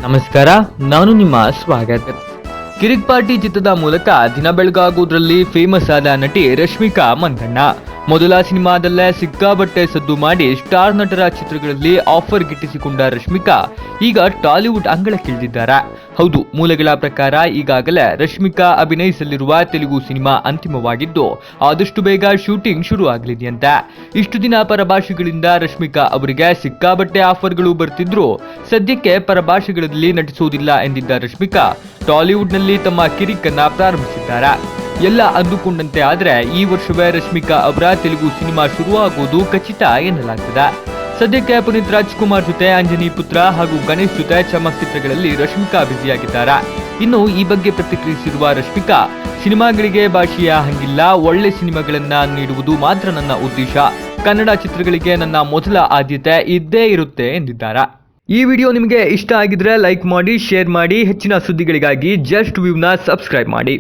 ನಮಸ್ಕಾರ, ನಾನು ನಿಮ್ಮ ಸ್ವಾಗತ. ಕಿರಿಕ್ ಪಾರ್ಟಿ ಚಿತ್ರದ ಮೂಲಕ ದಿನ ಬೆಳಗಾಗುವುದರಲ್ಲಿ ಫೇಮಸ್ ಆದ ನಟಿ ರಶ್ಮಿಕಾ ಮಂದಣ್ಣ. ಮೊದಲ ಸಿನಿಮಾದಲ್ಲೇ ಸಿಕ್ಕಾಬಟ್ಟೆ ಸದ್ದು ಮಾಡಿ ಸ್ಟಾರ್ ನಟರ ಚಿತ್ರಗಳಲ್ಲಿ ಆಫರ್ ಗಿಟ್ಟಿಸಿಕೊಂಡ ರಶ್ಮಿಕಾ ಈಗ ಟಾಲಿವುಡ್ ಅಂಗಳಕ್ಕಿಳಿದಿದ್ದಾರೆ. ಹೌದು, ಮೂಲಗಳ ಪ್ರಕಾರ ಈಗಾಗಲೇ ರಶ್ಮಿಕಾ ಅಭಿನಯಿಸಲಿರುವ ತೆಲುಗು ಸಿನಿಮಾ ಅಂತಿಮವಾಗಿದ್ದು ಆದಷ್ಟು ಬೇಗ ಶೂಟಿಂಗ್ ಶುರು ಆಗಲಿದೆಯಂತೆ. ಇಷ್ಟು ದಿನ ಪರಭಾಷೆಗಳಿಂದ ರಶ್ಮಿಕಾ ಅವರಿಗೆ ಸಿಕ್ಕಾಬಟ್ಟೆ ಆಫರ್ಗಳು ಬರ್ತಿದ್ರು. ಸದ್ಯಕ್ಕೆ ಪರಭಾಷೆಗಳಲ್ಲಿ ನಟಿಸುವುದಿಲ್ಲ ಎಂದಿದ್ದ ರಶ್ಮಿಕಾ ಟಾಲಿವುಡ್ನಲ್ಲಿ ತಮ್ಮ ಕಿರಿಕನ್ನ ಪ್ರಾರಂಭಿಸಿದ್ದಾರೆ. ಎಲ್ಲ ಅಂದುಕೊಂಡಂತೆ ಆದ್ರೆ ಈ ವರ್ಷವೇ ರಶ್ಮಿಕಾ ಅವರ ತೆಲುಗು ಸಿನಿಮಾ ಶುರುವಾಗುವುದು ಖಚಿತ ಎನ್ನಲಾಗ್ತದೆ. ಸದ್ಯಕ್ಕೆ ಪುನೀತ್ ರಾಜ್ಕುಮಾರ್ ಜೊತೆ ಅಂಜನಿ ಪುತ್ರ ಹಾಗೂ ಗಣೇಶ್ ಜೊತೆ ಚಮಕ್ ಚಿತ್ರಗಳಲ್ಲಿ ರಶ್ಮಿಕಾ ಬ್ಯುಸಿಯಾಗಿದ್ದಾರೆ. ಇನ್ನು ಈ ಬಗ್ಗೆ ಪ್ರತಿಕ್ರಿಯಿಸಿರುವ ರಶ್ಮಿಕಾ, ಸಿನಿಮಾಗಳಿಗೆ ಭಾಷೆಯ ಹಂಗಿಲ್ಲ, ಒಳ್ಳೆ ಸಿನಿಮಾಗಳನ್ನ ನೀಡುವುದು ಮಾತ್ರ ನನ್ನ ಉದ್ದೇಶ. ಕನ್ನಡ ಚಿತ್ರಗಳಿಗೆ ನನ್ನ ಮೊದಲ ಆದ್ಯತೆ ಇದ್ದೇ ಇರುತ್ತೆ ಎಂದಿದ್ದಾರೆ. ಈ ವಿಡಿಯೋ ನಿಮಗೆ ಇಷ್ಟ ಆಗಿದ್ರೆ ಲೈಕ್ ಮಾಡಿ, ಶೇರ್ ಮಾಡಿ. ಹೆಚ್ಚಿನ ಸುದ್ದಿಗಳಿಗಾಗಿ ಜಸ್ಟ್ ವ್ಯೂನ ಸಬ್ಸ್ಕ್ರೈಬ್ ಮಾಡಿ.